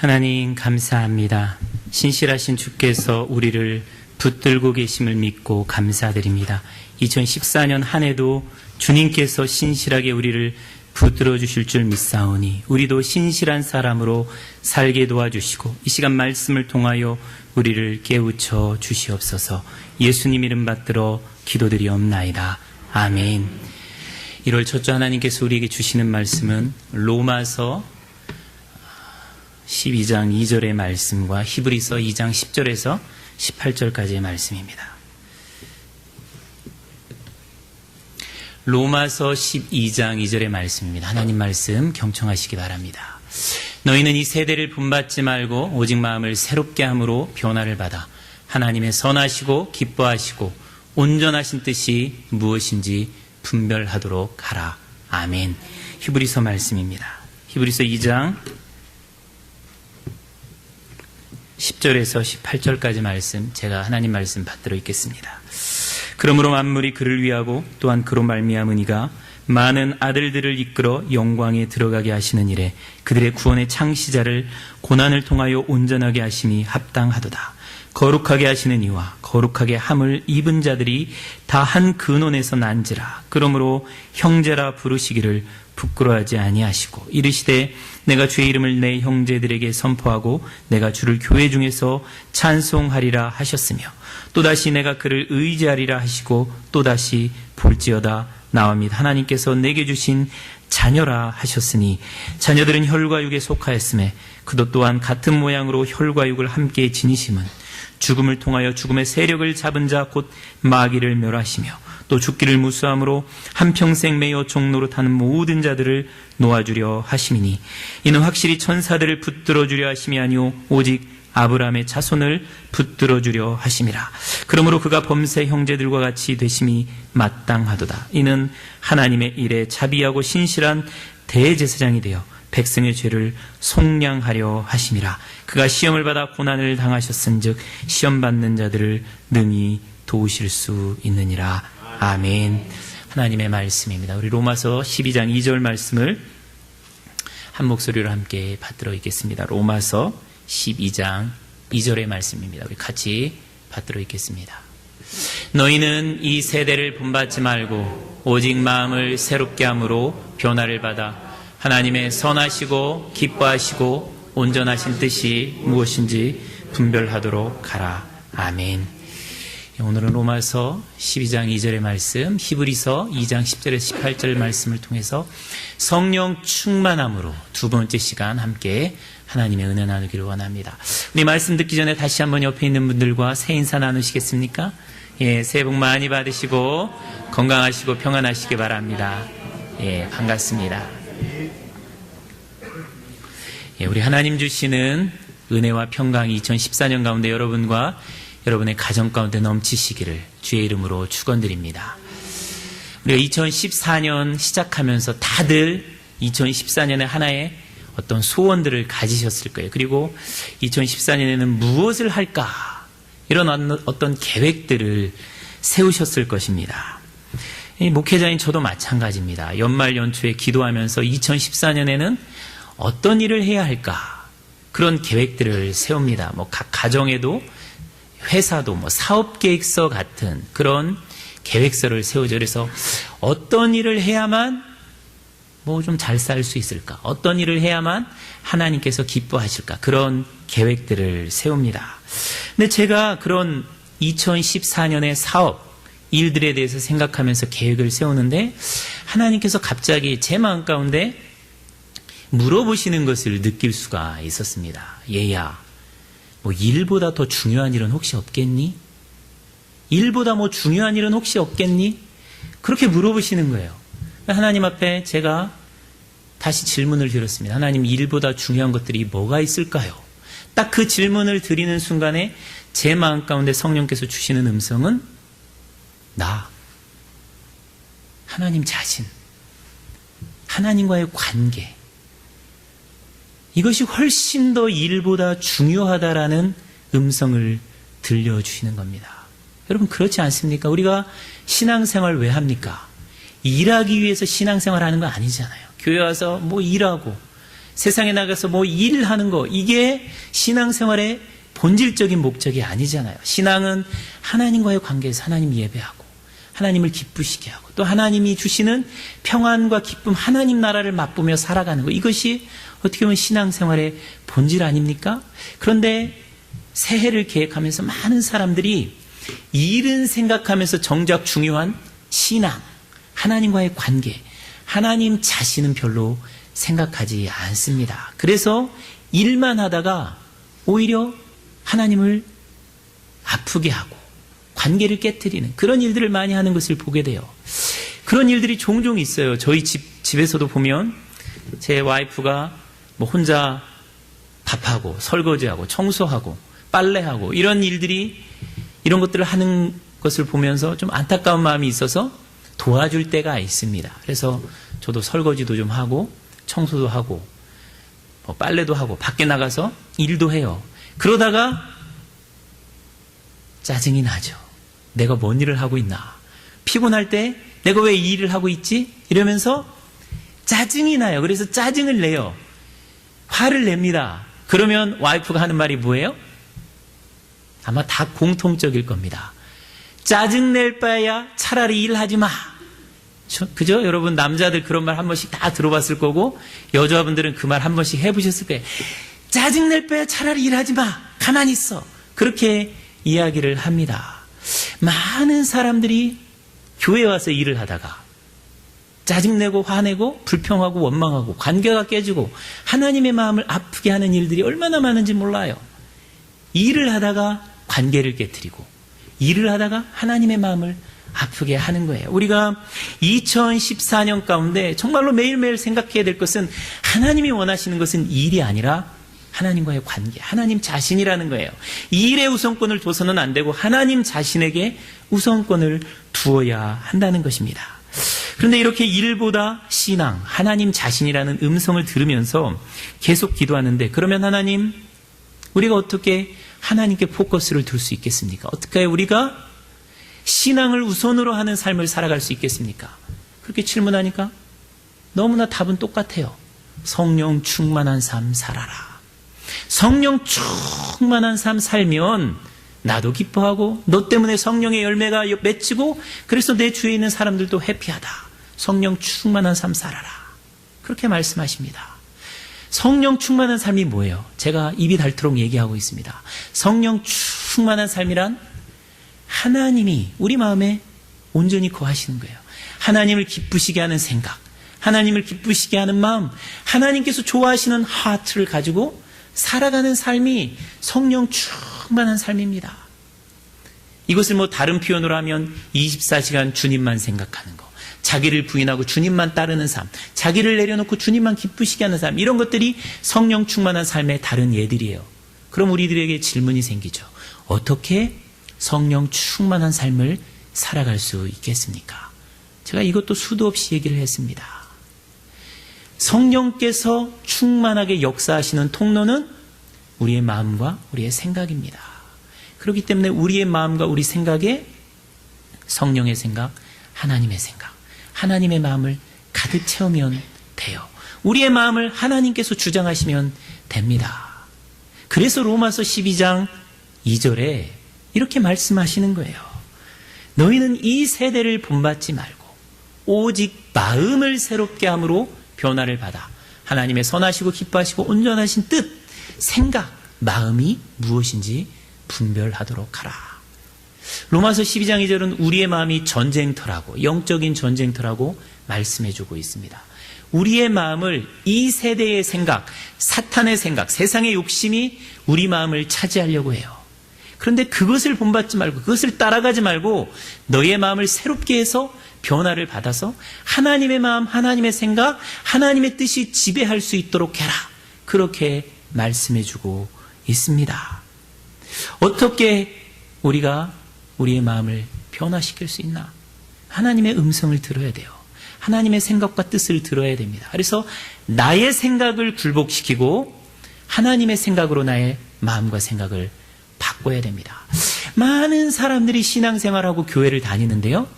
하나님 감사합니다. 신실하신 주께서 우리를 붙들고 계심을 믿고 감사드립니다. 2014년 한 해도 주님께서 신실하게 우리를 붙들어 주실 줄 믿사오니 우리도 신실한 사람으로 살게 도와주시고 이 시간 말씀을 통하여 우리를 깨우쳐 주시옵소서. 예수님 이름 받들어 기도드리옵나이다. 아멘. 1월 첫 주 하나님께서 우리에게 주시는 말씀은 로마서 12장 2절의 말씀과 히브리서 2장 10절에서 18절까지의 말씀입니다. 로마서 12장 2절의 말씀입니다. 하나님 말씀 경청하시기 바랍니다. 너희는 이 세대를 본받지 말고 오직 마음을 새롭게 함으로 변화를 받아 하나님의 선하시고 기뻐하시고 온전하신 뜻이 무엇인지 분별하도록 하라. 아멘. 히브리서 말씀입니다. 히브리서 2장 10절에서 18절까지 말씀, 제가 하나님 말씀 받들어 읽겠습니다. 그러므로 만물이 그를 위하고 또한 그로 말미암은 이가 많은 아들들을 이끌어 영광에 들어가게 하시는 일에 그들의 구원의 창시자를 고난을 통하여 온전하게 하심이 합당하도다. 거룩하게 하시는 이와 거룩하게 함을 입은 자들이 다 한 근원에서 난지라. 그러므로 형제라 부르시기를 부끄러워하지 아니하시고 이르시되 내가 주의 이름을 내 형제들에게 선포하고 내가 주를 교회 중에서 찬송하리라 하셨으며 또다시 내가 그를 의지하리라 하시고 또다시 볼지어다 나와 및 하나님께서 내게 주신 자녀라 하셨으니 자녀들은 혈과 육에 속하였음에 그도 또한 같은 모양으로 혈과 육을 함께 지니심은 죽음을 통하여 죽음의 세력을 잡은 자 곧 마귀를 멸하시며 또 죽기를 무수함으로 한평생 매여 종로로 타는 모든 자들을 놓아주려 하심이니 이는 확실히 천사들을 붙들어 주려 하심이 아니오 오직 아브라함의 자손을 붙들어 주려 하심이라. 그러므로 그가 범세 형제들과 같이 되심이 마땅하도다. 이는 하나님의 일에 자비하고 신실한 대제사장이 되어 백성의 죄를 속량하려 하심이라. 그가 시험을 받아 고난을 당하셨은즉 시험 받는 자들을 능히 도우실 수 있느니라. 아멘. 하나님의 말씀입니다. 우리 로마서 12장 2절 말씀을 한 목소리로 함께 받들어 읽겠습니다. 로마서 12장 2절의 말씀입니다. 우리 같이 받들어 읽겠습니다. 너희는 이 세대를 본받지 말고 오직 마음을 새롭게 함으로 변화를 받아 하나님의 선하시고 기뻐하시고 온전하신 뜻이 무엇인지 분별하도록 하라. 아멘. 오늘은 로마서 12장 2절의 말씀, 히브리서 2장 10절에서 18절 말씀을 통해서 성령 충만함으로 두 번째 시간 함께 하나님의 은혜 나누기를 원합니다. 우리 말씀 듣기 전에 다시 한번 옆에 있는 분들과 새 인사 나누시겠습니까? 예, 새해 복 많이 받으시고 건강하시고 평안하시기 바랍니다. 예, 반갑습니다. 예, 우리 하나님 주시는 은혜와 평강이 2014년 가운데 여러분과 여러분의 가정 가운데 넘치시기를 주의 이름으로 축원드립니다. 우리가 2014년 시작하면서 다들 2014년에 하나의 어떤 소원들을 가지셨을 거예요. 그리고 2014년에는 무엇을 할까? 이런 어떤 계획들을 세우셨을 것입니다. 목회자인 저도 마찬가지입니다. 연말 연초에 기도하면서 2014년에는 어떤 일을 해야 할까? 그런 계획들을 세웁니다. 각 가정에도 회사도 사업계획서 같은 그런 계획서를 세우죠. 그래서 어떤 일을 해야만 좀 잘 살 수 있을까? 어떤 일을 해야만 하나님께서 기뻐하실까? 그런 계획들을 세웁니다. 근데 제가 그런 2014년의 사업, 일들에 대해서 생각하면서 계획을 세우는데 하나님께서 갑자기 제 마음 가운데 물어보시는 것을 느낄 수가 있었습니다. 얘야, 일보다 더 중요한 일은 혹시 없겠니? 일보다 중요한 일은 혹시 없겠니? 그렇게 물어보시는 거예요. 하나님 앞에 제가 다시 질문을 드렸습니다. 하나님, 일보다 중요한 것들이 뭐가 있을까요? 딱 그 질문을 드리는 순간에 제 마음 가운데 성령께서 주시는 음성은 나, 하나님 자신, 하나님과의 관계, 이것이 훨씬 더 일보다 중요하다라는 음성을 들려주시는 겁니다. 여러분, 그렇지 않습니까? 우리가 신앙생활 왜 합니까? 일하기 위해서 신앙생활 하는 거 아니잖아요. 교회 와서 일하고 세상에 나가서 뭐 일하는 거, 이게 신앙생활의 본질적인 목적이 아니잖아요. 신앙은 하나님과의 관계에서 하나님 예배하고 하나님을 기쁘시게 하고 또 하나님이 주시는 평안과 기쁨, 하나님 나라를 맛보며 살아가는 거, 이것이 어떻게 보면 신앙생활의 본질 아닙니까? 그런데 새해를 계획하면서 많은 사람들이 일은 생각하면서 정작 중요한 신앙, 하나님과의 관계, 하나님 자신은 별로 생각하지 않습니다. 그래서 일만 하다가 오히려 하나님을 아프게 하고 관계를 깨트리는 그런 일들을 많이 하는 것을 보게 돼요. 그런 일들이 종종 있어요. 저희 집에서도 보면 제 와이프가 뭐 혼자 밥하고 설거지하고 청소하고 빨래하고 이런 것들을 하는 것을 보면서 좀 안타까운 마음이 있어서 도와줄 때가 있습니다. 그래서 저도 설거지도 좀 하고 청소도 하고 뭐 빨래도 하고 밖에 나가서 일도 해요. 그러다가 짜증이 나죠. 내가 뭔 일을 하고 있나. 피곤할 때 내가 왜 이 일을 하고 있지? 이러면서 짜증이 나요. 그래서 짜증을 내요. 화를 냅니다. 그러면 와이프가 하는 말이 뭐예요? 아마 다 공통적일 겁니다. 짜증낼 바에야 차라리 일하지 마. 그죠? 여러분 남자들 그런 말 한 번씩 다 들어봤을 거고 여자분들은 그 말 한 번씩 해보셨을 거예요. 짜증낼 바에야 차라리 일하지 마. 가만히 있어. 그렇게 이야기를 합니다. 많은 사람들이 교회에 와서 일을 하다가 짜증내고 화내고 불평하고 원망하고 관계가 깨지고 하나님의 마음을 아프게 하는 일들이 얼마나 많은지 몰라요. 일을 하다가 관계를 깨트리고 일을 하다가 하나님의 마음을 아프게 하는 거예요. 우리가 2014년 가운데 정말로 매일매일 생각해야 될 것은 하나님이 원하시는 것은 일이 아니라 하나님과의 관계, 하나님 자신이라는 거예요. 일에 우선권을 둬서는 안 되고 하나님 자신에게 우선권을 두어야 한다는 것입니다. 그런데 이렇게 일보다 신앙, 하나님 자신이라는 음성을 들으면서 계속 기도하는데 그러면 하나님, 우리가 어떻게 하나님께 포커스를 둘 수 있겠습니까? 어떻게 우리가 신앙을 우선으로 하는 삶을 살아갈 수 있겠습니까? 그렇게 질문하니까 너무나 답은 똑같아요. 성령 충만한 삶 살아라. 성령 충만한 삶 살면 나도 기뻐하고 너 때문에 성령의 열매가 맺히고 그래서 내 주위에 있는 사람들도 해피하다. 성령 충만한 삶 살아라. 그렇게 말씀하십니다. 성령 충만한 삶이 뭐예요? 제가 입이 닳도록 얘기하고 있습니다. 성령 충만한 삶이란 하나님이 우리 마음에 온전히 거하시는 거예요. 하나님을 기쁘시게 하는 생각, 하나님을 기쁘시게 하는 마음, 하나님께서 좋아하시는 하트를 가지고 살아가는 삶이 성령 충만한 삶입니다. 이것을 뭐 다른 표현으로 하면 24시간 주님만 생각하는 거, 자기를 부인하고 주님만 따르는 삶, 자기를 내려놓고 주님만 기쁘시게 하는 삶, 이런 것들이 성령 충만한 삶의 다른 예들이에요. 그럼 우리들에게 질문이 생기죠. 어떻게 성령 충만한 삶을 살아갈 수 있겠습니까? 제가 이것도 수도 없이 얘기를 했습니다. 성령께서 충만하게 역사하시는 통로는 우리의 마음과 우리의 생각입니다. 그렇기 때문에 우리의 마음과 우리 생각에 성령의 생각, 하나님의 생각, 하나님의 마음을 가득 채우면 돼요. 우리의 마음을 하나님께서 주장하시면 됩니다. 그래서 로마서 12장 2절에 이렇게 말씀하시는 거예요. 너희는 이 세대를 본받지 말고 오직 마음을 새롭게 함으로 변화를 받아 하나님의 선하시고 기뻐하시고 온전하신 뜻, 생각, 마음이 무엇인지 분별하도록 하라. 로마서 12장 2절은 우리의 마음이 전쟁터라고, 영적인 전쟁터라고 말씀해주고 있습니다. 우리의 마음을 이 세대의 생각, 사탄의 생각, 세상의 욕심이 우리 마음을 차지하려고 해요. 그런데 그것을 본받지 말고 그것을 따라가지 말고 너의 마음을 새롭게 해서 변화를 받아서 하나님의 마음, 하나님의 생각, 하나님의 뜻이 지배할 수 있도록 해라. 그렇게 말씀해주고 있습니다. 어떻게 우리가 우리의 마음을 변화시킬 수 있나? 하나님의 음성을 들어야 돼요. 하나님의 생각과 뜻을 들어야 됩니다. 그래서 나의 생각을 굴복시키고 하나님의 생각으로 나의 마음과 생각을 바꿔야 됩니다. 많은 사람들이 신앙생활하고 교회를 다니는데요.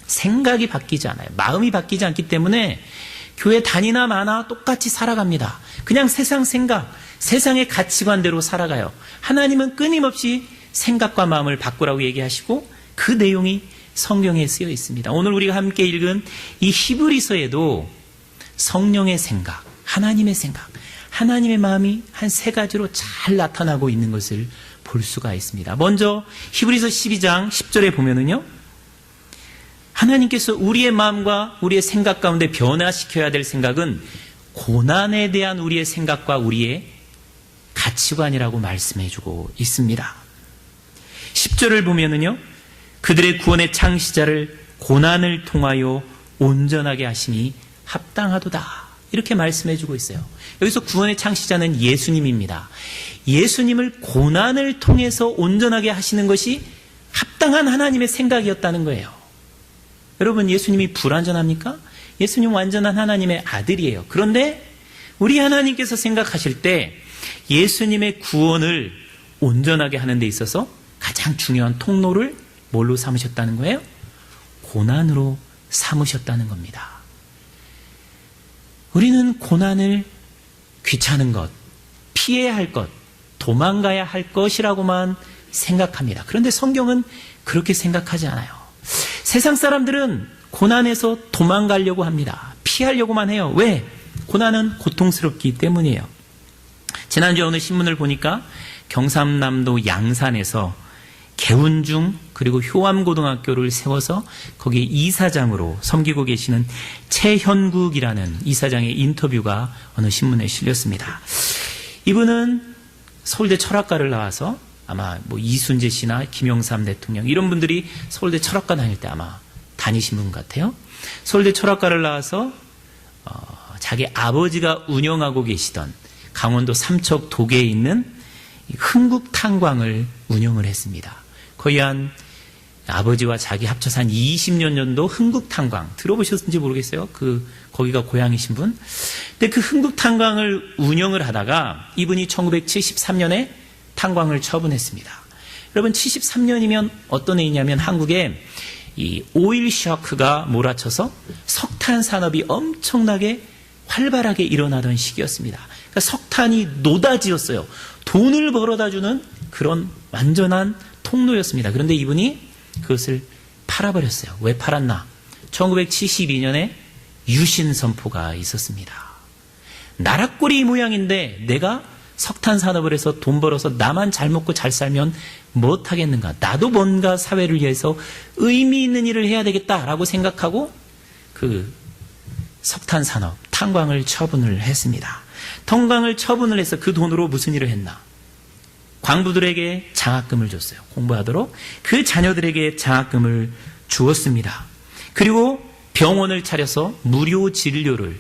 생각이 바뀌지 않아요. 마음이 바뀌지 않기 때문에 교회 다니나 마나 똑같이 살아갑니다. 그냥 세상 생각, 세상의 가치관대로 살아가요. 하나님은 끊임없이 생각과 마음을 바꾸라고 얘기하시고 그 내용이 성경에 쓰여 있습니다. 오늘 우리가 함께 읽은 이 히브리서에도 성령의 생각, 하나님의 생각, 하나님의 마음이 한 세 가지로 잘 나타나고 있는 것을 볼 수가 있습니다. 먼저 히브리서 12장 10절에 보면은요, 하나님께서 우리의 마음과 우리의 생각 가운데 변화시켜야 될 생각은 고난에 대한 우리의 생각과 우리의 가치관이라고 말씀해주고 있습니다. 10절을 보면은요, 그들의 구원의 창시자를 고난을 통하여 온전하게 하심이 합당하도다, 이렇게 말씀해주고 있어요. 여기서 구원의 창시자는 예수님입니다. 예수님을 고난을 통해서 온전하게 하시는 것이 합당한 하나님의 생각이었다는 거예요. 여러분, 예수님이 불완전합니까? 예수님 완전한 하나님의 아들이에요. 그런데 우리 하나님께서 생각하실 때 예수님의 구원을 온전하게 하는 데 있어서 가장 중요한 통로를 뭘로 삼으셨다는 거예요? 고난으로 삼으셨다는 겁니다. 우리는 고난을 귀찮은 것, 피해야 할 것, 도망가야 할 것이라고만 생각합니다. 그런데 성경은 그렇게 생각하지 않아요. 세상 사람들은 고난에서 도망가려고 합니다. 피하려고만 해요. 왜? 고난은 고통스럽기 때문이에요. 지난주에 어느 신문을 보니까 경상남도 양산에서 개운중 그리고 효암고등학교를 세워서 거기에 이사장으로 섬기고 계시는 최현국이라는 이사장의 인터뷰가 어느 신문에 실렸습니다. 이분은 서울대 철학과를 나와서 아마 뭐 이순재 씨나 김영삼 대통령 이런 분들이 서울대 철학과 다닐 때 아마 다니신 분 같아요. 서울대 철학과를 나와서 자기 아버지가 운영하고 계시던 강원도 삼척 도계에 있는 흥국탄광을 운영을 했습니다. 거의 한 아버지와 자기 합쳐서 한 20년 정도 흥국탄광 들어보셨는지 모르겠어요. 거기가 고향이신 분. 근데 그 흥국탄광을 운영을 하다가 이분이 1973년에 탄광을 처분했습니다. 여러분, 73년이면 어떤 해이냐면 한국에 이 오일 셔크가 몰아쳐서 석탄 산업이 엄청나게 활발하게 일어나던 시기였습니다. 그러니까 석탄이 노다지였어요. 돈을 벌어다 주는 그런 완전한 통로였습니다. 그런데 이분이 그것을 팔아버렸어요. 왜 팔았나? 1972년에 유신 선포가 있었습니다. 나락골이 이 모양인데 내가 석탄 산업을 해서 돈 벌어서 나만 잘 먹고 잘 살면 못하겠는가? 나도 뭔가 사회를 위해서 의미 있는 일을 해야 되겠다라고 생각하고 그 석탄 산업, 탄광을 처분을 했습니다. 탄광을 처분을 해서 그 돈으로 무슨 일을 했나? 광부들에게 장학금을 줬어요. 공부하도록. 그 자녀들에게 장학금을 주었습니다. 그리고 병원을 차려서 무료 진료를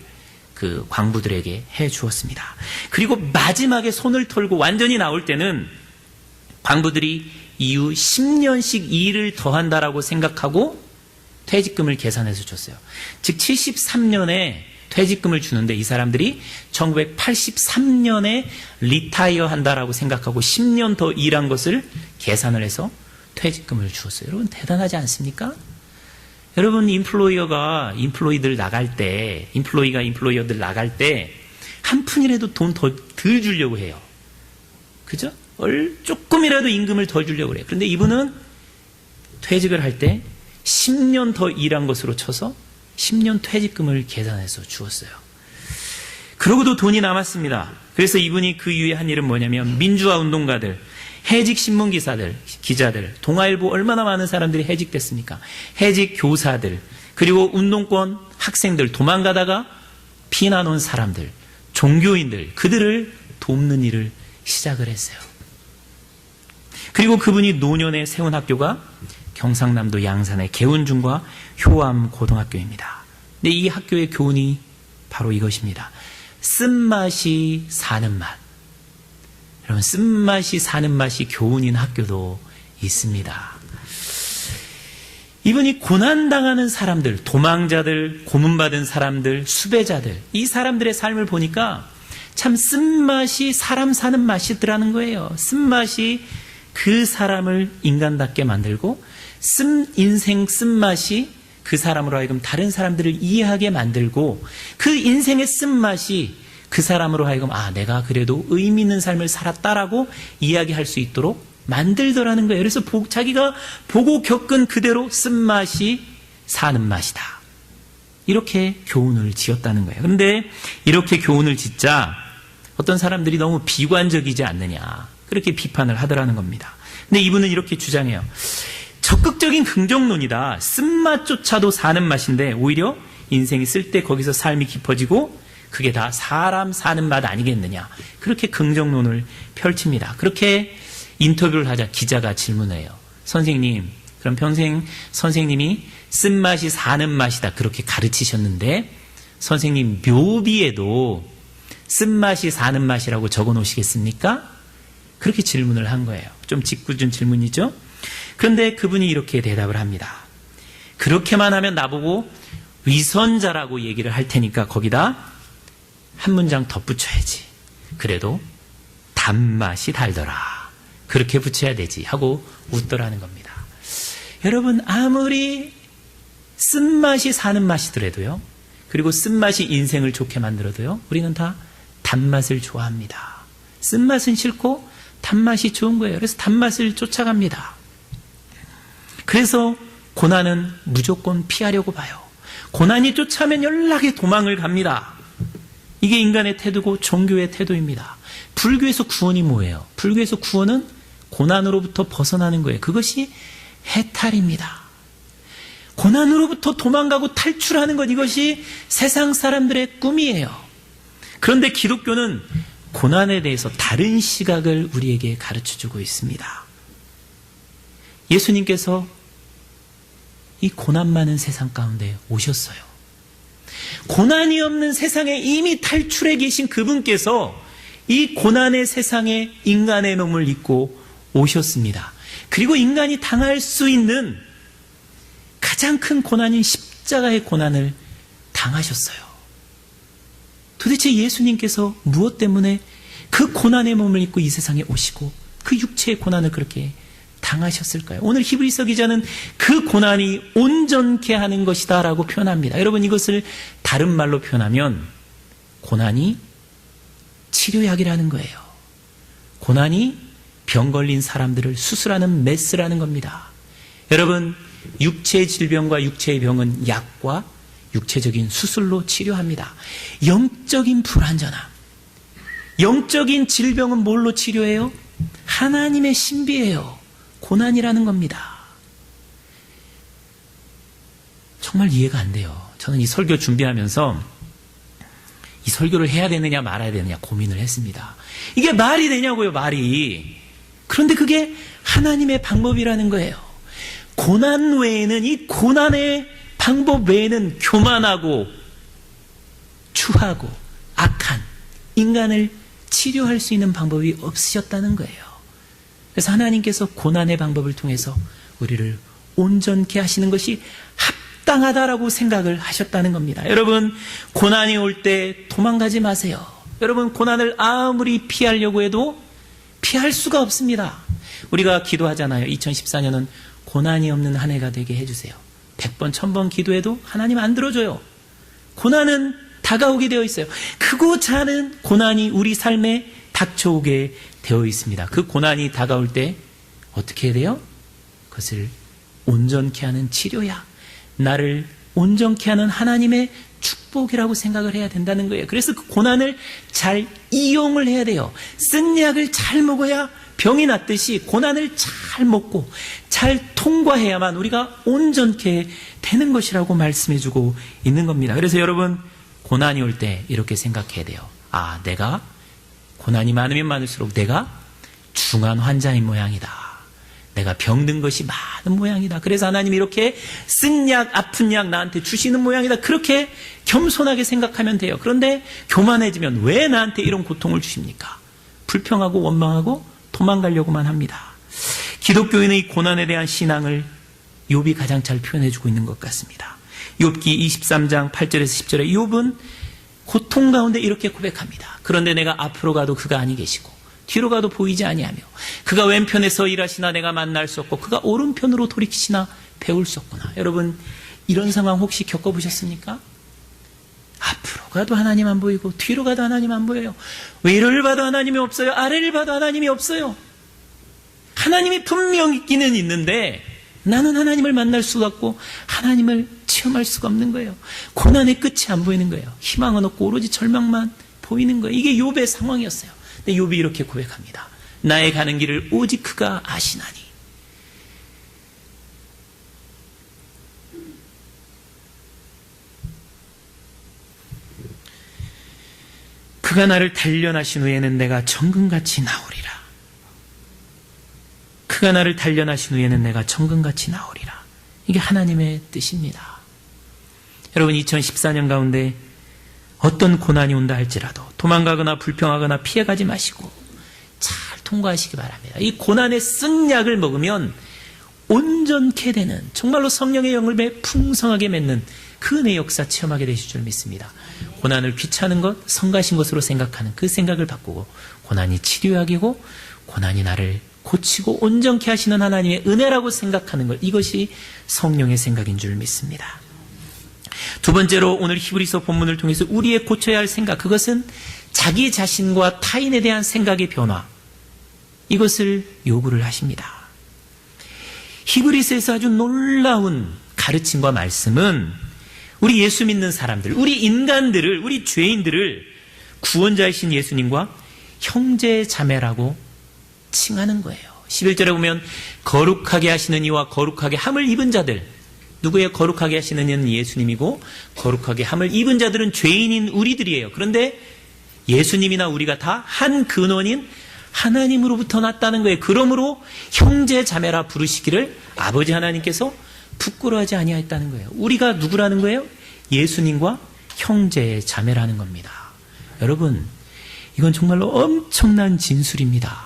그 광부들에게 해 주었습니다. 그리고 마지막에 손을 털고 완전히 나올 때는 광부들이 이후 10년씩 일을 더한다라고 생각하고 퇴직금을 계산해서 줬어요. 즉 73년에 퇴직금을 주는데 이 사람들이 1983년에 리타이어 한다라고 생각하고 10년 더 일한 것을 계산을 해서 퇴직금을 주었어요. 여러분, 대단하지 않습니까? 여러분, 인플로이어가 인플로이들 나갈 때, 인플로이어들 나갈 때 한 푼이라도 돈 덜 주려고 해요. 그죠? 조금이라도 임금을 더 주려고 그래요. 그런데 이분은 퇴직을 할 때 10년 더 일한 것으로 쳐서 10년 퇴직금을 계산해서 주었어요. 그러고도 돈이 남았습니다. 그래서 이분이 그 이후에 한 일은 뭐냐면 민주화 운동가들, 해직 신문 기자들, 동아일보 얼마나 많은 사람들이 해직됐습니까? 해직 교사들, 그리고 운동권 학생들, 도망가다가 피난 온 사람들, 종교인들, 그들을 돕는 일을 시작을 했어요. 그리고 그분이 노년에 세운 학교가 경상남도 양산의 개운중과 효암고등학교입니다. 근데 이 학교의 교훈이 바로 이것입니다. 쓴맛이 사는 맛. 여러분, 쓴맛이 사는 맛이 교훈인 학교도 있습니다. 이분이 고난당하는 사람들, 도망자들, 고문받은 사람들, 수배자들, 이 사람들의 삶을 보니까 참 쓴맛이 사람 사는 맛이더라는 거예요. 쓴맛이 그 사람을 인간답게 만들고 인생 쓴맛이 그 사람으로 하여금 다른 사람들을 이해하게 만들고 그 인생의 쓴맛이 그 사람으로 하여금 내가 그래도 의미 있는 삶을 살았다라고 이야기할 수 있도록 만들더라는 거예요. 그래서 자기가 보고 겪은 그대로 쓴맛이 사는 맛이다. 이렇게 교훈을 지었다는 거예요. 그런데 이렇게 교훈을 짓자 어떤 사람들이 너무 비관적이지 않느냐, 그렇게 비판을 하더라는 겁니다. 근데 이분은 이렇게 주장해요. 적극적인 긍정론이다. 쓴맛조차도 사는 맛인데 오히려 인생이 쓸 때 거기서 삶이 깊어지고 그게 다 사람 사는 맛 아니겠느냐. 그렇게 긍정론을 펼칩니다. 그렇게 인터뷰를 하자 기자가 질문해요. 선생님, 그럼 평생 선생님이 쓴맛이 사는 맛이다 그렇게 가르치셨는데 선생님 묘비에도 쓴맛이 사는 맛이라고 적어 놓으시겠습니까? 그렇게 질문을 한 거예요. 좀 짓궂은 질문이죠. 그런데 그분이 이렇게 대답을 합니다. 그렇게만 하면 나보고 위선자라고 얘기를 할 테니까 거기다 한 문장 덧붙여야지. 그래도 단맛이 달더라. 그렇게 붙여야 되지 하고 웃더라는 겁니다. 여러분, 아무리 쓴맛이 사는 맛이더라도요, 그리고 쓴맛이 인생을 좋게 만들어도요, 우리는 다 단맛을 좋아합니다. 쓴맛은 싫고 단맛이 좋은 거예요. 그래서 단맛을 쫓아갑니다. 그래서 고난은 무조건 피하려고 봐요. 고난이 쫓아오면 연락에 도망을 갑니다. 이게 인간의 태도고 종교의 태도입니다. 불교에서 구원이 뭐예요? 불교에서 구원은 고난으로부터 벗어나는 거예요. 그것이 해탈입니다. 고난으로부터 도망가고 탈출하는 것, 이것이 세상 사람들의 꿈이에요. 그런데 기독교는 고난에 대해서 다른 시각을 우리에게 가르쳐주고 있습니다. 예수님께서 이 고난 많은 세상 가운데 오셨어요. 고난이 없는 세상에 이미 탈출해 계신 그분께서 이 고난의 세상에 인간의 몸을 입고 오셨습니다. 그리고 인간이 당할 수 있는 가장 큰 고난인 십자가의 고난을 당하셨어요. 도대체 예수님께서 무엇 때문에 그 고난의 몸을 입고 이 세상에 오시고 그 육체의 고난을 그렇게 당하셨을까요? 오늘 히브리서 기자는 그 고난이 온전케 하는 것이다 라고 표현합니다. 여러분, 이것을 다른 말로 표현하면 고난이 치료약이라는 거예요. 고난이 병 걸린 사람들을 수술하는 메스라는 겁니다. 여러분, 육체의 질병과 육체의 병은 약과 육체적인 수술로 치료합니다. 영적인 불완전함, 영적인 질병은 뭘로 치료해요? 하나님의 신비예요. 고난이라는 겁니다. 정말 이해가 안 돼요. 저는 이 설교 준비하면서 이 설교를 해야 되느냐 말아야 되느냐 고민을 했습니다. 이게 말이 되냐고요, 말이. 그런데 그게 하나님의 방법이라는 거예요. 고난 외에는, 이 고난의 방법 외에는 교만하고 추하고 악한 인간을 치료할 수 있는 방법이 없으셨다는 거예요. 그래서 하나님께서 고난의 방법을 통해서 우리를 온전케 하시는 것이 합당하다라고 생각을 하셨다는 겁니다. 여러분, 고난이 올 때 도망가지 마세요. 여러분, 고난을 아무리 피하려고 해도 피할 수가 없습니다. 우리가 기도하잖아요. 2014년은 고난이 없는 한 해가 되게 해주세요. 100번, 1000번 기도해도 하나님 안 들어줘요. 고난은 다가오게 되어 있어요. 크고 작은 고난이 우리 삶에 닥쳐오게 되어 있습니다. 그 고난이 다가올 때 어떻게 해야 돼요? 그것을 온전케 하는 치료야. 나를 온전케 하는 하나님의 축복이라고 생각을 해야 된다는 거예요. 그래서 그 고난을 잘 이용을 해야 돼요. 쓴 약을 잘 먹어야 병이 낫듯이 고난을 잘 먹고 잘 통과해야만 우리가 온전케 되는 것이라고 말씀해주고 있는 겁니다. 그래서 여러분, 고난이 올 때 이렇게 생각해야 돼요. 내가 고난이 많으면 많을수록 내가 중한 환자인 모양이다. 내가 병든 것이 많은 모양이다. 그래서 하나님이 이렇게 쓴 약, 아픈 약 나한테 주시는 모양이다. 그렇게 겸손하게 생각하면 돼요. 그런데 교만해지면 왜 나한테 이런 고통을 주십니까? 불평하고 원망하고 도망가려고만 합니다. 기독교인의 이 고난에 대한 신앙을 욥이 가장 잘 표현해주고 있는 것 같습니다. 욥기 23장 8절에서 10절에 욥은 고통 가운데 이렇게 고백합니다. 그런데 내가 앞으로 가도 그가 아니 계시고 뒤로 가도 보이지 아니하며 그가 왼편에서 일하시나 내가 만날 수 없고 그가 오른편으로 돌이키시나 배울 수 없구나. 여러분, 이런 상황 혹시 겪어보셨습니까? 앞으로 가도 하나님 안 보이고 뒤로 가도 하나님 안 보여요. 위를 봐도 하나님이 없어요. 아래를 봐도 하나님이 없어요. 하나님이 분명히 있기는 있는데 나는 하나님을 만날 수가 없고 하나님을 체험할 수가 없는 거예요. 고난의 끝이 안 보이는 거예요. 희망은 없고 오로지 절망만 보이는 거예요. 이게 욥의 상황이었어요. 근데 욥이 이렇게 고백합니다. 나의 가는 길을 오직 그가 아시나니. 그가 나를 단련하신 후에는 내가 정금같이 나오리라. 그가 나를 단련하신 후에는 내가 정금같이 나오리라. 이게 하나님의 뜻입니다. 여러분 2014년 가운데 어떤 고난이 온다 할지라도 도망가거나 불평하거나 피해가지 마시고 잘 통과하시기 바랍니다. 이 고난의 쓴약을 먹으면 온전케 되는 정말로 성령의 영을 풍성하게 맺는 그 은혜의 역사 체험하게 되실 줄 믿습니다. 고난을 귀찮은 것, 성가신 것으로 생각하는 그 생각을 바꾸고 고난이 치료약이고 고난이 나를 고치고 온전케 하시는 하나님의 은혜라고 생각하는 것, 이것이 성령의 생각인 줄 믿습니다. 두 번째로 오늘 히브리서 본문을 통해서 우리의 고쳐야 할 생각, 그것은 자기 자신과 타인에 대한 생각의 변화, 이것을 요구를 하십니다. 히브리서에서 아주 놀라운 가르침과 말씀은 우리 예수 믿는 사람들, 우리 인간들을, 우리 죄인들을 구원자이신 예수님과 형제 자매라고 칭하는 거예요. 11절에 보면 거룩하게 하시는 이와 거룩하게 함을 입은 자들, 누구예요? 거룩하게 하시는 이는 예수님이고 거룩하게 함을 입은 자들은 죄인인 우리들이에요. 그런데 예수님이나 우리가 다 한 근원인 하나님으로부터 났다는 거예요. 그러므로 형제 자매라 부르시기를 아버지 하나님께서 부끄러워하지 아니하였다는 거예요. 우리가 누구라는 거예요? 예수님과 형제 자매라는 겁니다. 여러분, 이건 정말로 엄청난 진술입니다.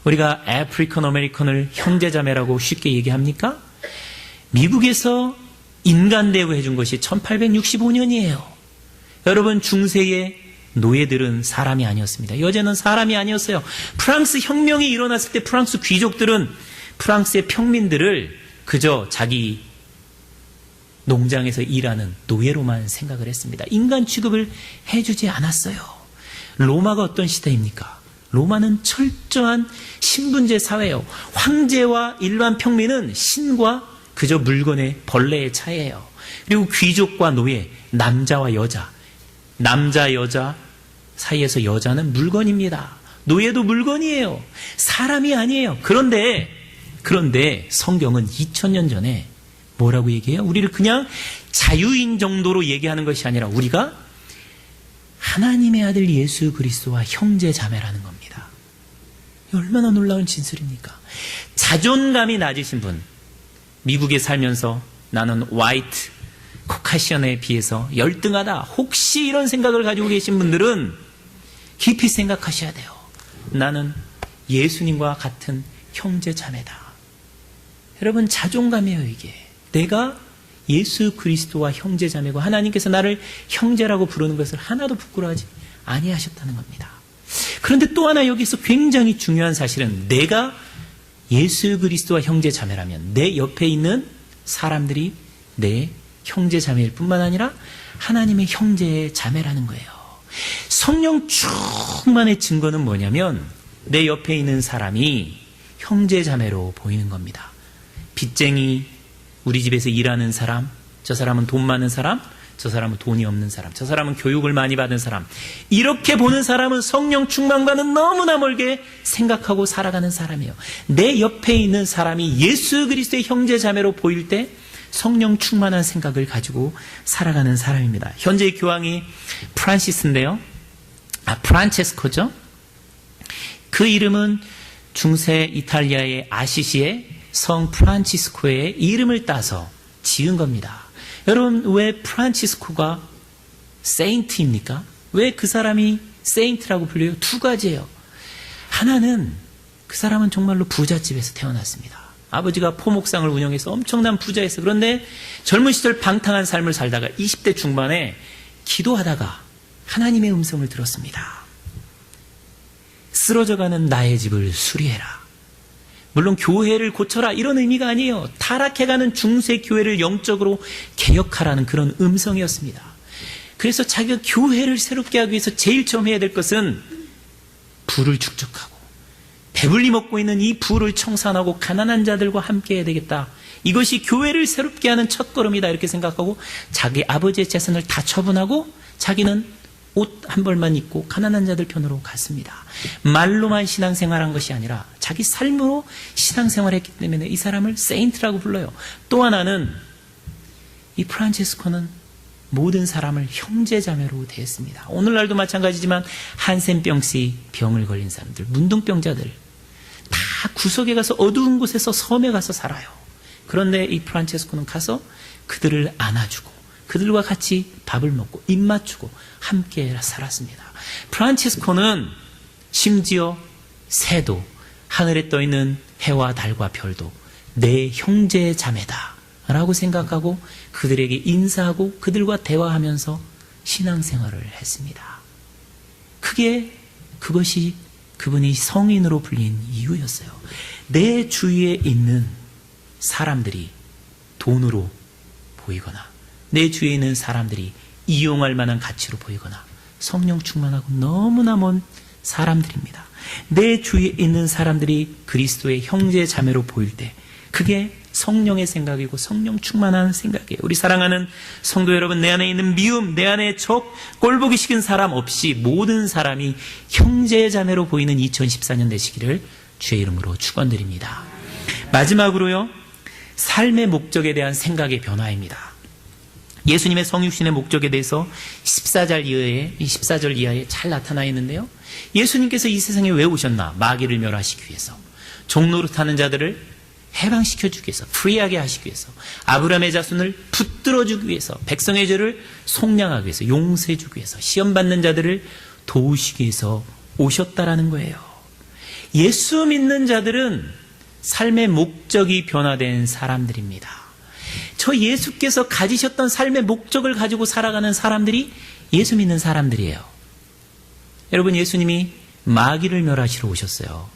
우리가 아프리칸 아메리칸을 형제 자매라고 쉽게 얘기합니까? 미국에서 인간 대우해 준 것이 1865년이에요. 여러분, 중세의 노예들은 사람이 아니었습니다. 여자는 사람이 아니었어요. 프랑스 혁명이 일어났을 때 프랑스 귀족들은 프랑스의 평민들을 그저 자기 농장에서 일하는 노예로만 생각을 했습니다. 인간 취급을 해주지 않았어요. 로마가 어떤 시대입니까? 로마는 철저한 신분제 사회예요. 황제와 일반 평민은 신과 그저 물건의 벌레의 차이예요. 그리고 귀족과 노예, 남자와 여자, 남자 여자 사이에서 여자는 물건입니다. 노예도 물건이에요. 사람이 아니에요. 그런데 성경은 2000년 전에 뭐라고 얘기해요? 우리를 그냥 자유인 정도로 얘기하는 것이 아니라 우리가 하나님의 아들 예수 그리스도와 형제 자매라는 겁니다. 얼마나 놀라운 진술입니까? 자존감이 낮으신 분, 미국에 살면서 나는 화이트 코카시언에 비해서 열등하다, 혹시 이런 생각을 가지고 계신 분들은 깊이 생각하셔야 돼요. 나는 예수님과 같은 형제 자매다. 여러분, 자존감이에요. 이게 내가 예수 그리스도와 형제 자매고 하나님께서 나를 형제라고 부르는 것을 하나도 부끄러워하지 아니하셨다는 겁니다. 그런데 또 하나 여기서 굉장히 중요한 사실은 내가 예수 그리스도와 형제 자매라면 내 옆에 있는 사람들이 내 형제 자매일 뿐만 아니라 하나님의 형제 자매라는 거예요. 성령 충만의 증거는 뭐냐면 내 옆에 있는 사람이 형제 자매로 보이는 겁니다. 빚쟁이, 우리 집에서 일하는 사람, 저 사람은 돈 많은 사람, 저 사람은 돈이 없는 사람, 저 사람은 교육을 많이 받은 사람, 이렇게 보는 사람은 성령 충만과는 너무나 멀게 생각하고 살아가는 사람이에요. 내 옆에 있는 사람이 예수 그리스도의 형제 자매로 보일 때 성령 충만한 생각을 가지고 살아가는 사람입니다. 현재 교황이 프란시스인데요. 프란체스코죠. 그 이름은 중세 이탈리아의 아시시의 성 프란치스코의 이름을 따서 지은 겁니다. 여러분, 왜 프란치스코가 세인트입니까? 왜 그 사람이 세인트라고 불려요? 두 가지예요. 하나는 그 사람은 정말로 부잣집에서 태어났습니다. 아버지가 포목상을 운영해서 엄청난 부자였어요. 그런데 젊은 시절 방탕한 삶을 살다가 20대 중반에 기도하다가 하나님의 음성을 들었습니다. 쓰러져가는 나의 집을 수리해라. 물론 교회를 고쳐라 이런 의미가 아니에요. 타락해가는 중세 교회를 영적으로 개혁하라는 그런 음성이었습니다. 그래서 자기가 교회를 새롭게 하기 위해서 제일 처음 해야 될 것은 부를 축적하고 배불리 먹고 있는 이 부를 청산하고 가난한 자들과 함께 해야 되겠다. 이것이 교회를 새롭게 하는 첫걸음이다 이렇게 생각하고 자기 아버지의 재산을 다 처분하고 자기는 옷 한 벌만 입고 가난한 자들 편으로 갔습니다. 말로만 신앙생활한 것이 아니라 자기 삶으로 신앙생활했기 때문에 이 사람을 세인트라고 불러요. 또 하나는 이 프란체스코는 모든 사람을 형제자매로 대했습니다. 오늘날도 마찬가지지만 한센병씨 병을 걸린 사람들, 문둥병자들 다 구석에 가서 어두운 곳에서 섬에 가서 살아요. 그런데 이 프란체스코는 가서 그들을 안아주고 그들과 같이 밥을 먹고 입 맞추고 함께 살았습니다. 프란체스코는 심지어 새도 하늘에 떠있는 해와 달과 별도 내 형제 자매다 라고 생각하고 그들에게 인사하고 그들과 대화하면서 신앙생활을 했습니다. 그것이 그분이 성인으로 불린 이유였어요. 내 주위에 있는 사람들이 돈으로 보이거나 내 주위에 있는 사람들이 이용할 만한 가치로 보이거나 성령 충만하고 너무나 먼 사람들입니다. 내 주위에 있는 사람들이 그리스도의 형제 자매로 보일 때 그게 성령의 생각이고 성령 충만한 생각이에요. 우리 사랑하는 성도 여러분, 내 안에 있는 미움, 내 안에 적, 꼴보기 싫은 사람 없이 모든 사람이 형제 자매로 보이는 2014년 되시기를 주의 이름으로 축원드립니다. 마지막으로요, 삶의 목적에 대한 생각의 변화입니다. 예수님의 성육신의 목적에 대해서 14절 이하에 잘 나타나 있는데요. 예수님께서 이 세상에 왜 오셨나? 마귀를 멸하시기 위해서, 종노릇하는 자들을 해방시켜주기 위해서, 프리하게 하시기 위해서, 아브라함의 자손을 붙들어주기 위해서, 백성의 죄를 속량하기 위해서, 용서해주기 위해서, 시험받는 자들을 도우시기 위해서 오셨다라는 거예요. 예수 믿는 자들은 삶의 목적이 변화된 사람들입니다. 저 예수께서 가지셨던 삶의 목적을 가지고 살아가는 사람들이 예수 믿는 사람들이에요. 여러분, 예수님이 마귀를 멸하시러 오셨어요.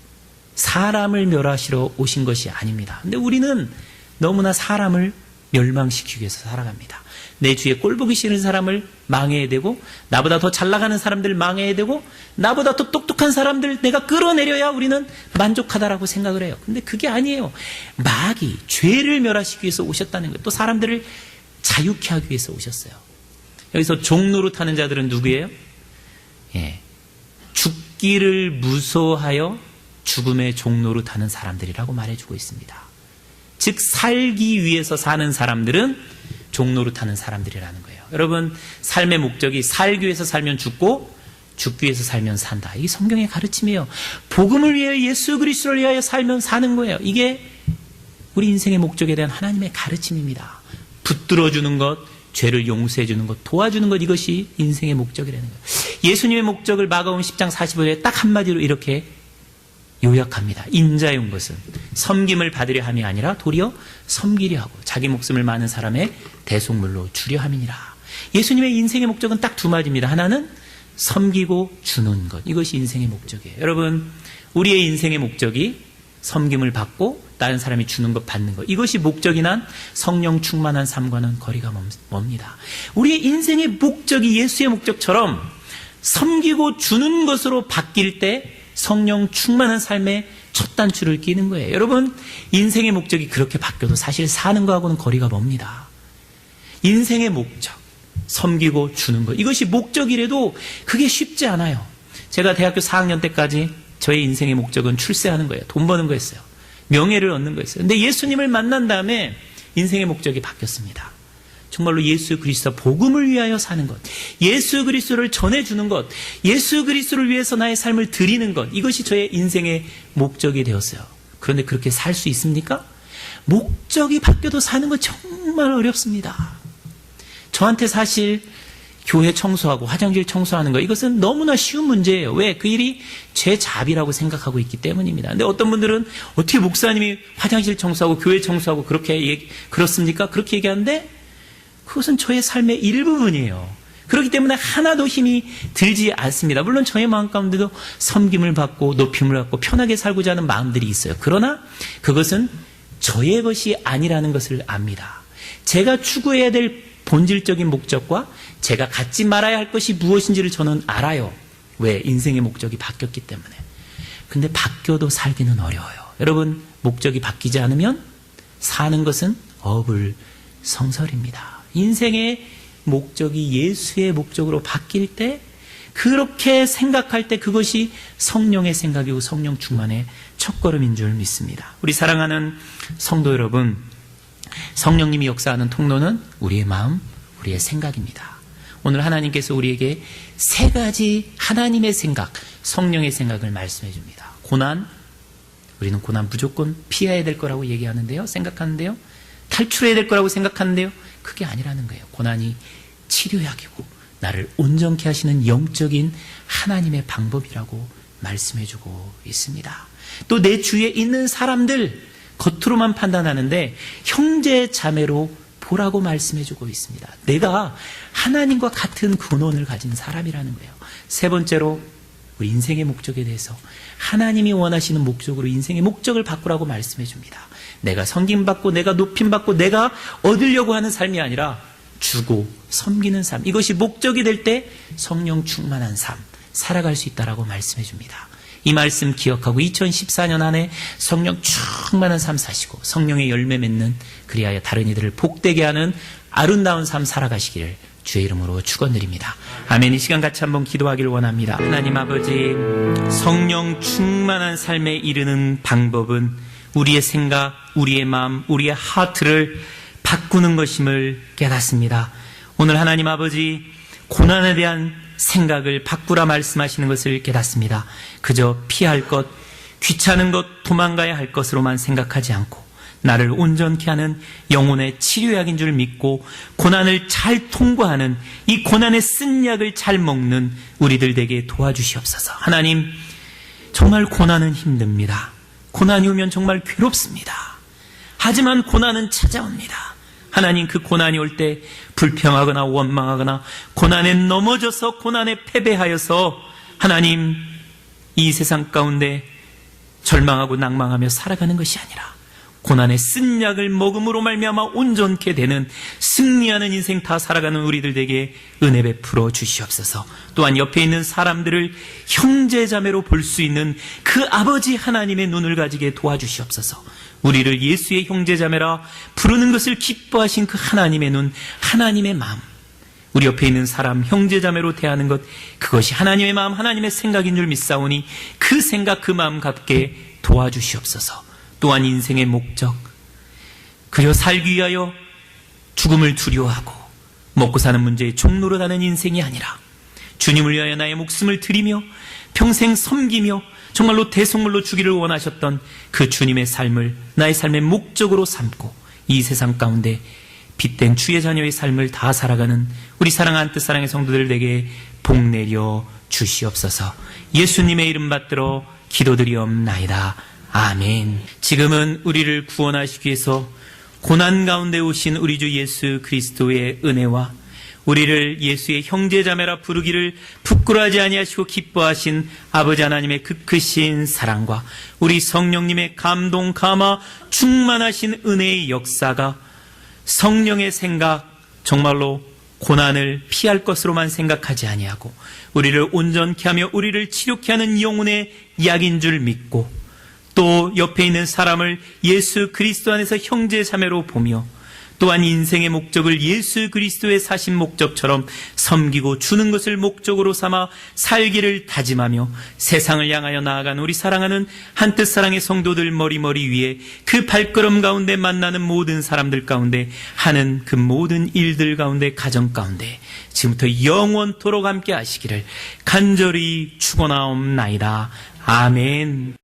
사람을 멸하시러 오신 것이 아닙니다. 근데 우리는 너무나 사람을 멸망시키기 위해서 살아갑니다. 내 주위에 꼴보기 싫은 사람을 망해야 되고, 나보다 더 잘 나가는 사람들 망해야 되고, 나보다 더 똑똑한 사람들 내가 끌어내려야 우리는 만족하다라고 생각을 해요. 근데 그게 아니에요. 마귀, 죄를 멸하시기 위해서 오셨다는 거예요. 또 사람들을 자유케 하기 위해서 오셨어요. 여기서 종노릇하는 자들은 누구예요? 죽기를 무서워하여 죽음의 종노릇하는 사람들이라고 말해주고 있습니다. 즉, 살기 위해서 사는 사람들은 종노릇하는 사람들이라는 거예요. 여러분, 삶의 목적이 살기 위해서 살면 죽고 죽기 위해서 살면 산다. 이게 성경의 가르침이에요. 복음을 위하여 예수 그리스도를 위하여 살면 사는 거예요. 이게 우리 인생의 목적에 대한 하나님의 가르침입니다. 붙들어주는 것, 죄를 용서해주는 것, 도와주는 것, 이것이 인생의 목적이라는 거예요. 예수님의 목적을 마가복음 10장 45절에 딱 한마디로 이렇게 요약합니다. 인자의 온 것은 섬김을 받으려 함이 아니라 도리어 섬기려 하고 자기 목숨을 많은 사람의 대속물로 주려 함이니라. 예수님의 인생의 목적은 딱 두 마디입니다. 하나는 섬기고 주는 것. 이것이 인생의 목적이에요. 여러분, 우리의 인생의 목적이 섬김을 받고 다른 사람이 주는 것 받는 것. 이것이 목적이 난 성령 충만한 삶과는 거리가 멉니다. 우리의 인생의 목적이 예수의 목적처럼 섬기고 주는 것으로 바뀔 때 성령 충만한 삶의 첫 단추를 끼는 거예요. 여러분, 인생의 목적이 그렇게 바뀌어도 사실 사는 거하고는 거리가 멉니다. 인생의 목적, 섬기고 주는 것, 이것이 목적이라도 그게 쉽지 않아요. 제가 대학교 4학년 때까지 저의 인생의 목적은 출세하는 거예요. 돈 버는 거였어요. 명예를 얻는 거였어요. 근데 예수님을 만난 다음에 인생의 목적이 바뀌었습니다. 정말로 예수 그리스도 복음을 위하여 사는 것, 예수 그리스도를 전해주는 것, 예수 그리스도를 위해서 나의 삶을 드리는 것, 이것이 저의 인생의 목적이 되었어요. 그런데 그렇게 살 수 있습니까? 목적이 바뀌어도 사는 건 정말 어렵습니다. 저한테 사실 교회 청소하고 화장실 청소하는 것, 이것은 너무나 쉬운 문제예요. 왜? 그 일이 제 잡이라고 생각하고 있기 때문입니다. 근데 어떤 분들은 어떻게 목사님이 화장실 청소하고 교회 청소하고 그렇습니까? 그렇게 얘기하는데 그것은 저의 삶의 일부분이에요. 그렇기 때문에 하나도 힘이 들지 않습니다. 물론 저의 마음 가운데도 섬김을 받고 높임을 받고 편하게 살고자 하는 마음들이 있어요. 그러나 그것은 저의 것이 아니라는 것을 압니다. 제가 추구해야 될 본질적인 목적과 제가 갖지 말아야 할 것이 무엇인지를 저는 알아요. 왜? 인생의 목적이 바뀌었기 때문에. 근데 바뀌어도 살기는 어려워요. 여러분, 목적이 바뀌지 않으면 사는 것은 어불성설입니다. 인생의 목적이 예수의 목적으로 바뀔 때, 그렇게 생각할 때 그것이 성령의 생각이고 성령 충만의 첫걸음인 줄 믿습니다. 우리 사랑하는 성도 여러분, 성령님이 역사하는 통로는 우리의 마음, 우리의 생각입니다. 오늘 하나님께서 우리에게 세 가지 하나님의 생각, 성령의 생각을 말씀해 줍니다. 고난, 우리는 고난 무조건 피해야 될 거라고 얘기하는데요, 생각하는데요. 탈출해야 될 거라고 생각하는데요. 그게 아니라는 거예요. 고난이 치료약이고 나를 온전케 하시는 영적인 하나님의 방법이라고 말씀해 주고 있습니다. 또 내 주위에 있는 사람들, 겉으로만 판단하는데 형제 자매로 보라고 말씀해 주고 있습니다. 내가 하나님과 같은 근원을 가진 사람이라는 거예요. 세 번째로 우리 인생의 목적에 대해서 하나님이 원하시는 목적으로 인생의 목적을 바꾸라고 말씀해 줍니다. 내가 섬김받고 내가 높임받고 내가 얻으려고 하는 삶이 아니라 주고 섬기는 삶, 이것이 목적이 될 때 성령 충만한 삶 살아갈 수 있다라고 말씀해 줍니다. 이 말씀 기억하고 2014년 안에 성령 충만한 삶 사시고 성령의 열매 맺는, 그리하여 다른 이들을 복되게 하는 아름다운 삶 살아가시기를 주의 이름으로 축원드립니다. 아멘. 이 시간 같이 한번 기도하기를 원합니다. 하나님 아버지, 성령 충만한 삶에 이르는 방법은 우리의 생각, 우리의 마음, 우리의 하트를 바꾸는 것임을 깨닫습니다. 오늘 하나님 아버지, 고난에 대한 생각을 바꾸라 말씀하시는 것을 깨닫습니다. 그저 피할 것, 귀찮은 것, 도망가야 할 것으로만 생각하지 않고 나를 온전케 하는 영혼의 치료약인 줄 믿고 고난을 잘 통과하는, 이 고난에 쓴 약을 잘 먹는 우리들 되게 도와주시옵소서. 하나님, 정말 고난은 힘듭니다. 고난이 오면 정말 괴롭습니다. 하지만 고난은 찾아옵니다. 하나님, 그 고난이 올 때 불평하거나 원망하거나 고난에 넘어져서 고난에 패배하여서 하나님, 이 세상 가운데 절망하고 낭망하며 살아가는 것이 아니라 고난에 쓴 약을 먹음으로 말미암아 온전케 되는 승리하는 인생 다 살아가는 우리들 되게 은혜 베풀어 주시옵소서. 또한 옆에 있는 사람들을 형제자매로 볼 수 있는 그 아버지 하나님의 눈을 가지게 도와주시옵소서. 우리를 예수의 형제자매라 부르는 것을 기뻐하신 그 하나님의 눈, 하나님의 마음, 우리 옆에 있는 사람 형제자매로 대하는 것, 그것이 하나님의 마음, 하나님의 생각인 줄 믿사오니 그 생각, 그 마음 갖게 도와주시옵소서. 또한 인생의 목적, 그저 살기 위하여 죽음을 두려워하고 먹고 사는 문제에 종노릇하는 인생이 아니라 주님을 위하여 나의 목숨을 드리며 평생 섬기며 정말로 대속물로 주기를 원하셨던 그 주님의 삶을 나의 삶의 목적으로 삼고 이 세상 가운데 빛된 주의 자녀의 삶을 다 살아가는 우리 사랑하는 뜻사랑의 성도들에게 복 내려 주시옵소서. 예수님의 이름 받들어 기도드리옵나이다. 아멘. 지금은 우리를 구원하시기 위해서 고난 가운데 오신 우리 주 예수 그리스도의 은혜와 우리를 예수의 형제자매라 부르기를 부끄러워하지 아니하시고 기뻐하신 아버지 하나님의 그 크신 사랑과 우리 성령님의 감동, 감화, 충만하신 은혜의 역사가 성령의 생각, 정말로 고난을 피할 것으로만 생각하지 아니하고 우리를 온전케 하며 우리를 치료케 하는 영혼의 약인 줄 믿고 또 옆에 있는 사람을 예수 그리스도 안에서 형제 자매로 보며 또한 인생의 목적을 예수 그리스도의 사신 목적처럼 섬기고 주는 것을 목적으로 삼아 살기를 다짐하며 세상을 향하여 나아가는 우리 사랑하는 한뜻 사랑의 성도들 머리 위에 그 발걸음 가운데 만나는 모든 사람들 가운데 하는 그 모든 일들 가운데 가정 가운데 지금부터 영원토록 함께 하시기를 간절히 축원하옵나이다. 아멘.